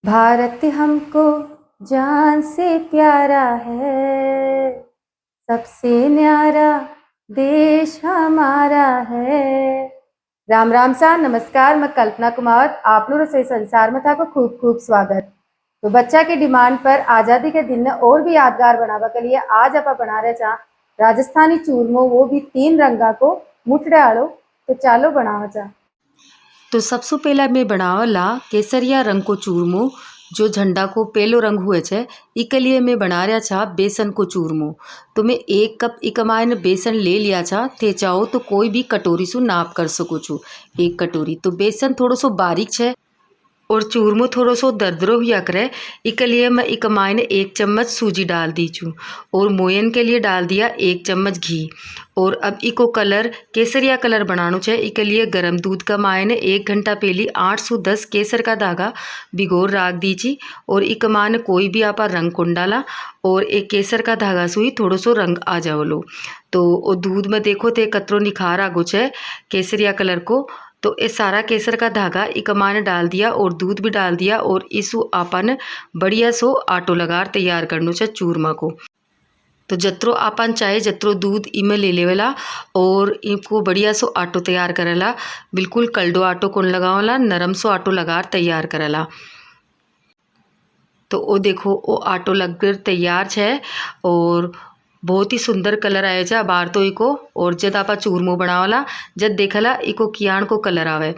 भारत हमको जान से प्यारा है, सबसे न्यारा देश हमारा है। राम राम सा नमस्कार, मैं कल्पना कुमार आपनों रसोई संसार में था को खूब खूब स्वागत। तो बच्चा की डिमांड पर आज़ादी के दिन ने और भी यादगार बनावा के लिए आज आप बना रहे चा राजस्थानी चूरमो, वो भी 3 रंगा को मुठड़े आलो। तो चालो बनावा चा। तो सबसे पहला मैं बनावला केसरिया रंग को चूरमो, जो झंडा को पहलो रंग हुए छे। इके लिए मैं बना रहा छा बेसन को चूरमो। तो मैं 1 कप इकमायन बेसन ले लिया छा। थे चाहो तो कोई भी कटोरी सु नाप कर सको छू। 1 कटोरी तो बेसन थोड़ो सो बारीक छे और चूरमो थोड़ो सो दरदरो हुआ करे। इके लिए मैं इक मायने 1 चम्मच सूजी डाल दी छू और मोयन के लिए डाल दिया 1 चम्मच घी। और अब इको कलर केसरिया कलर बनानो छे। इके लिए गर्म दूध का मायने 1 घंटा पहली 8 से 10 केसर का धागा भिगोर राख दीची। और इक मायने कोई भी आपा रंग कुंड डाला और एक केसर का धागा सुई थोड़ो सो रंग आ जावलो। तो ओ दूध में देखो ते कतरो निखार आगो छे केसरिया कलर को। तो ये सारा केसर का धागा इकमा ने डाल दिया और दूध भी डाल दिया और इसु आपन बढ़िया सो आटो लगार तैयार करनो छे चूरमा को। तो जत्रो आपन चाहे जत्रो दूध इमे ले लेवेला और इनको बढ़िया सो आटो तैयार करेला। बिल्कुल कलडो आटो कौन लगावला, नरम सो आटो लगार तैयार करेला। तो वो देखो वो आटो लगकर तैयार छे और बहुत ही सुंदर कलर आए छे बाहर तो इको। और जब आप चूरमो बनावला जब देखला इको कियाण को कलर आवे।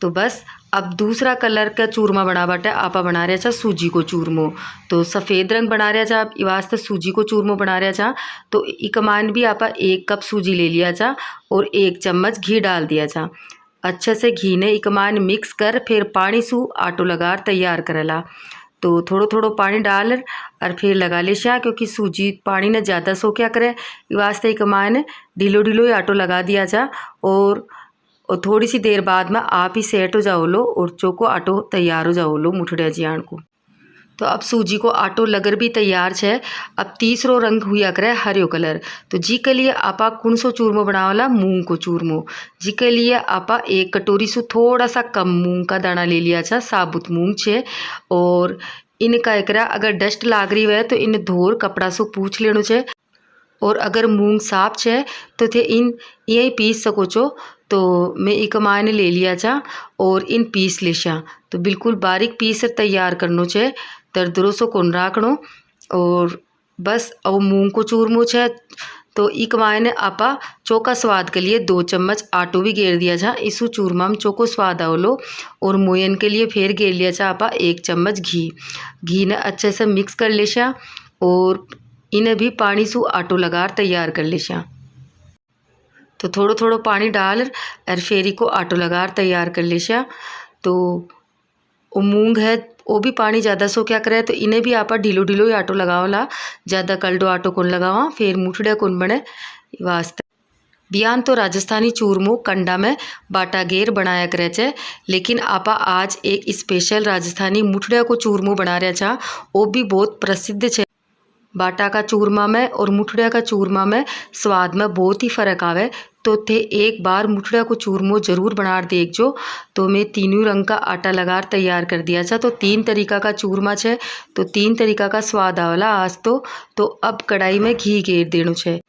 तो बस अब दूसरा कलर का चूरमा बना बाटे आपा बना रहा छा सूजी को चूरमो। तो सफ़ेद रंग बना रहा छा ई वास्ते सूजी को चूरमो बना रहा छा। तो इकमान भी आपा 1 कप सूजी ले लिया छा और 1 चम्मच घी डाल दिया छा। अच्छे से घी ने इकमान मिक्स कर फिर पानी सु आटो लगार तैयार करेला। तो थोड़ो थोड़ो पानी डाल और फिर लगा ले शा, क्योंकि सूजी पानी ने ज़्यादा सो क्या करे ई वास्ते एक मायने ढीलो ढीलो ही आटो लगा दिया जा। और थोड़ी सी देर बाद में आप ही सेट हो जाओ लो और चोको आटो तैयार हो जाओ लो मुठड़िया जियाण को। तो अब सूजी को आटो लगर भी तैयार छे। अब तीसरो रंग हुआ करे हरियो कलर। तो जी के लिए आपा कौन सो चूरमो बनावला, मूंग को चूरमो। जी के लिए आपा 1 कटोरी से थोड़ा सा कम मूंग का दाना ले लिया छा, साबुत मूंग छे। और इनका एकरा अगर डस्ट लाग रही है तो इन धोर कपड़ा से पूछ लेनो छे। और अगर मूंग साफ छे तो थे इन यही पीस सको छो। तो मैं एक मायने ले लिया छा और इन पीस लेशा। तो बिल्कुल बारीक पीस तैयार करनो छे, दरदरो सो कोन राखणो। और बस अब मूंग को चूरमो छे तो इक मायने आपा चोका स्वाद के लिए 2 चम्मच आटो भी गेर दिया छा। इसु चूरमा में चोको स्वाद आवलो। और मोयन के लिए फिर गेर लिया छा आपा 1 चम्मच घी। घी ने अच्छे से मिक्स कर लेशा और इन्हें भी पानी सु आटो लगार तैयार कर लेशा। तो थोड़ो थोड़ो पानी डाल और फेरी को आटो लगार तैयार कर लेशा। तो वो मूंग है वो भी पानी ज़्यादा सो क्या करे तो इन्हें भी आपा ढीलो ढीलो ही आटो लगावला, ज़्यादा कलडो आटो कौन लगावा फिर मुठड़िया कौन बने वास्ते। बियान तो राजस्थानी चूरमो कंडा में बाटा गेर बनाया करे छे, लेकिन आपा आज एक स्पेशल राजस्थानी मुठड़िया को चूरमो बना रहा छा। वो भी बहुत प्रसिद्ध छे। बाटा का चूरमा में और मुठड़िया का चूरमा में स्वाद में बहुत ही फ़र्क आवे। तो थे एक बार मुठड़िया को चूरमो ज़रूर बना देखजो। तो मैं तीनों रंग का आटा लगार तैयार कर दिया था। तो 3 तरीका का चूरमा छे तो 3 तरीका का स्वाद आवला आज तो अब कढ़ाई में घी गेर देनो छे।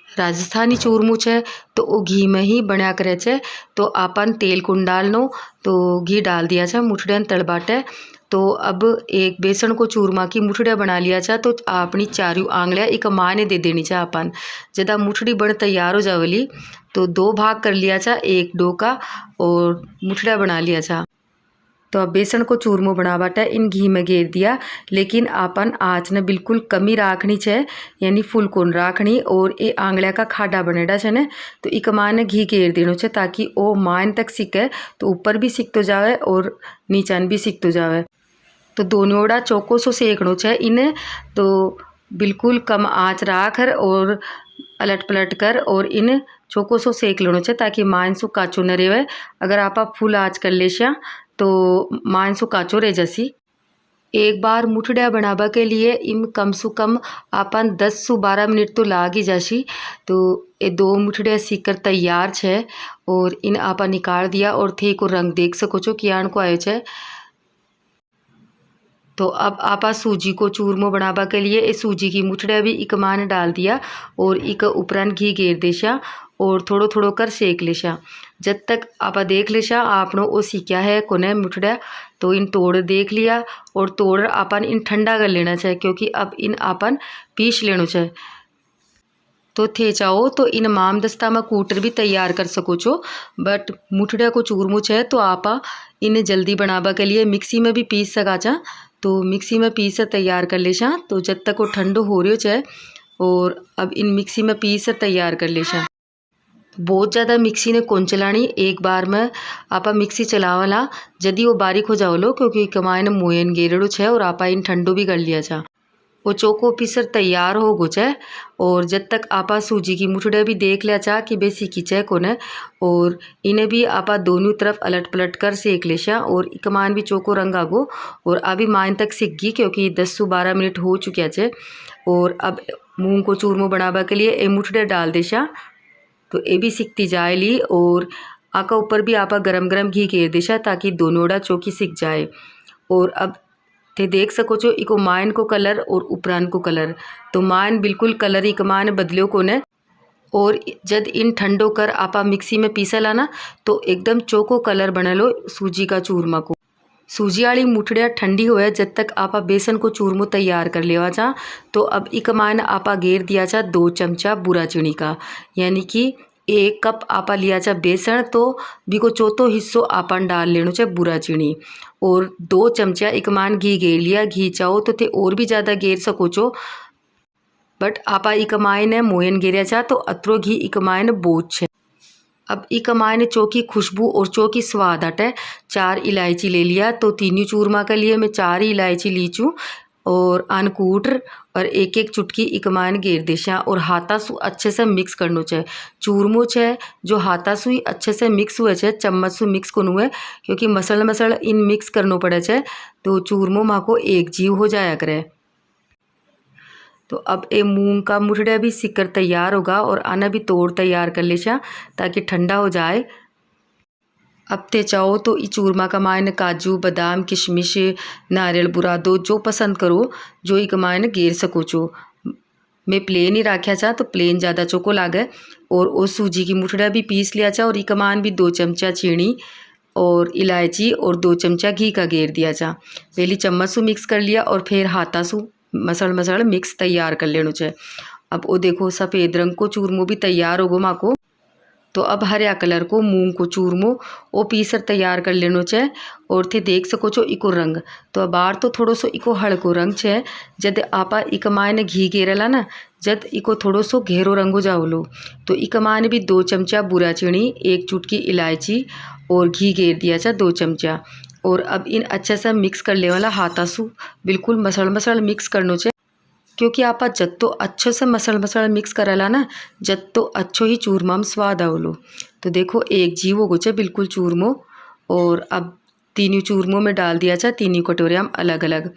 राजस्थानी चूरमो छे तो वो घी में ही बनया करे छे। तो आपन तेल कुंड डालनो तो घी डाल दिया छे मुठड़िया तल बाटे। तो अब एक बेसन को चूरमा की मुठड़िया बना लिया छा। तो अपनी चारू आंगलियाँ एक माने दे देनी छा अपन। जदा मुठड़ी बन तैयार हो जावली तो 2 भाग कर लिया छा, 1 डो का और मुठड़िया बना लिया छा। तो अब बेसन को चूरमो बना बाटा इन घी में घेर दिया, लेकिन आपन आँच ने बिल्कुल कमी राखनी छे, यानी फुल कोन राखनी। और ये आंगलिया का खाडा बनेडा छे ने तो इक माने घी घेर देनो छे ताकि वो मान तक सिके। तो ऊपर भी सिकतो जावे और नीचान भी सिकतो जावे। तो दोनों ओड़ा चौको सो सेकणो छे इन्हें। तो बिल्कुल कम आँच राखर और अलट पलट कर और इन चौको सो सेक लेनो छे ताकि मांसू काचो न रेवे। अगर आपा फुल आँच कर लेशा तो मांसू काचो रह जसी। एक बार मुठड़िया बनाबा के लिए इम कम से कम आपन 10 से 12 मिनट तो लाग ही जासी। तो ये 2 मुठड़िया सीख कर तैयार छे और इन आपा निकाल दिया। और थे को रंग देख सको छो कियाण को आयो छे। तो अब आपा सूजी को चूरमो बनाबा के लिए ए सूजी की मुठड़िया भी इक मान डाल दिया और इक उपरान घी गेर देशा और थोड़ो थोड़ो कर सेक लेशा। जब तक आपा देख लेशा आपनो ओ सीख्या है कोने मुठड़िया, तो इन तोड़ देख लिया और तोड़ आपन इन ठंडा कर लेना चाहिए, क्योंकि अब इन आपन पीस लेनो चाहिए। तो थे चाहो तो इन माम दस्ता में कूटर भी तैयार कर सको छो, बट मुठड़िया को चूरमो छे तो आपा इन्हें जल्दी बनाबा के लिए मिक्सी में भी पीस सका चा। तो मिक्सी में पीस तैयार कर लेशा। तो जब तक वो ठंडो हो रही है और अब इन मिक्सी में पीस तैयार कर लेशा। बहुत ज़्यादा मिक्सी ने कौन चलानी, एक बार में आपा मिक्सी चलावला जदि वो बारीक हो जाओलो, क्योंकि कमाए न मोयन गेरड़ो छे और आपा इन ठंडो भी कर लिया चा। वो चोको पीसर तैयार हो गो छे और जब तक आपा सूजी की मुठड़िया भी देख लिया चा कि बेसी खींचे कोने, और इन्हें भी आपा दोनों तरफ अलट पलट कर सेक लेशा और कमान भी चोको रंग आगो और अभी मान तक सीख गई, क्योंकि 10 से 12 मिनट हो चुकिया छे। और अब मूंग को चूरमो बनाबा के लिए ए मुठड़िया डाल देशा। तो ये भी सीखती जाए ली और आका ऊपर भी आपा गरम गरम घी घेर देशा ताकि दोनों चौकी सीख जाए। और अब थे देख सको छो इको मायन को कलर और उपरान को कलर, तो मायन बिल्कुल कलर इक मान बदलियो कोने। और जब इन ठंडो कर आपा मिक्सी में पीसला ना तो एकदम चोको कलर बनलो सूजी का चूरमा को। सूजी वाली मुठड़िया ठंडी होए जब तक आपा बेसन को चूरमो तैयार कर लेवा चा। तो अब इक मान आपा घेर दिया चा 2 चमचा बुरा चीनी का, यानी कि 1 कप आपा लिया चा बेसन, तो बिको चौथो हिस्सो आपन डाल लेनो चा बुरा चीनी। और 2 चमचा एक मान घी घेर लिया। घी चाहो तो थे और भी ज़्यादा घेर सको छो, बट आपा इक मायने मोयन घेरिया चा तो अतरो घी इक मायने बोझ छे। अब इक मायने चौकी खुशबू और चौकी स्वाद हटे 4 इलायची ले लिया। तो तीनों चूरमा के लिए मैं 4 ही इलायची लीचू और अनकूट और एक एक चुटकी इक मान घेर देशा और हाथासू अच्छे से मिक्स करनो छे। चूरमो छे जो हाथासू ही अच्छे से मिक्स हुए छे, चम्मच से मिक्स कोन हुए, क्योंकि मसल मसल इन मिक्स करनो पड़े छे तो चूरमो माँ को एक जीव हो जाया करे। तो अब ये मूंग का मुठड़िया भी सिक्कर तैयार होगा और आना भी तोड़ तैयार कर लेशा ताकि ठंडा हो जाए। अब ते चाहो तो ई चूरमा का मायने काजू बादाम किशमिश नारियल बुरादो जो पसंद करो जो ही कमायने घेर सको छो। मैं प्लेन ही राख्या चा तो प्लेन ज़्यादा चोको लागे। और वो सूजी की मुठड़िया भी पीस लिया चा और ई कमान भी 2 चमचा चीनी और इलायची और 2 चमचा घी का घेर दिया चा। पहली चम्मच से मिक्स कर लिया और फिर हाथासू मसल मिक्स तैयार कर लेनो छे। अब वो देखो सफ़ेद रंग को चूरमो भी तैयार होगो माँ को। तो अब हरिया कलर को मूंग को चूरमो वो पीसर तैयार कर लेनो छे। और थे देख सको छो इको रंग, तो बार तो थोड़ो सो इको हल्को रंग छे। जद आपा इक मायने घी घेरला ना जद इको थोड़ो सो घेरो रंग हो जाओलो, तो इक मायने भी 2 चमचा बुरा चीनी 1 चुटकी इलायची और घी घेर दिया चा 2 चमचा। और अब इन अच्छे से मिक्स कर ले वाला हाथासू बिल्कुल मसल मिक्स करनो छे, क्योंकि आपा जब तो अच्छे से मसल मिक्स करला ना जब तो अच्छो ही चूरमा में स्वाद आवलो। तो देखो एक जीव हो गो बिल्कुल चूरमो। और अब तीनों चूरमो में डाल दिया था 3 कटोरिया अलग अलग।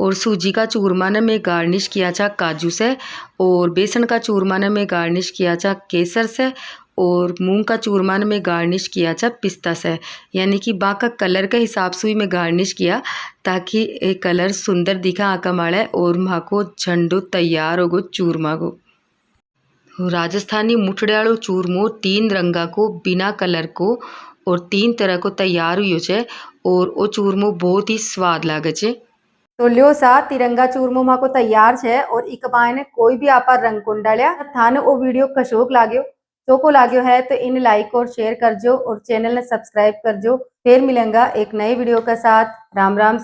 और सूजी का चूरमा ने मैं गार्निश किया था काजू से, और बेसन का चूरमा ने मैं गार्निश किया था केसर से, और मूंग का चूरमा ने मैं गार्निश किया था पिस्ता से। यानी कि बाका कलर के हिसाब से ही मैं गार्निश किया ताकि एक कलर सुंदर दिखा आका माड़े और माँ को झंडो तैयार हो गो चूरमा को। राजस्थानी मुठड़ियाड़ो चूरमो 3 रंगा को बिना कलर को और 3 तरह को तैयार हुई छे और वो चूरमो बहुत ही स्वाद लागे छे। तो लियो सा तिरंगा चूरमो माँ को तैयार छे और इक मायने कोई भी आपा रंग कोन डालिया। थाने वो वीडियो कशोक लाग्यो चोको लाग्यो है तो इन लाइक और शेयर कर जो और चैनल ने सब्सक्राइब कर जो। फिर मिलेंगा एक नए वीडियो के साथ। राम राम।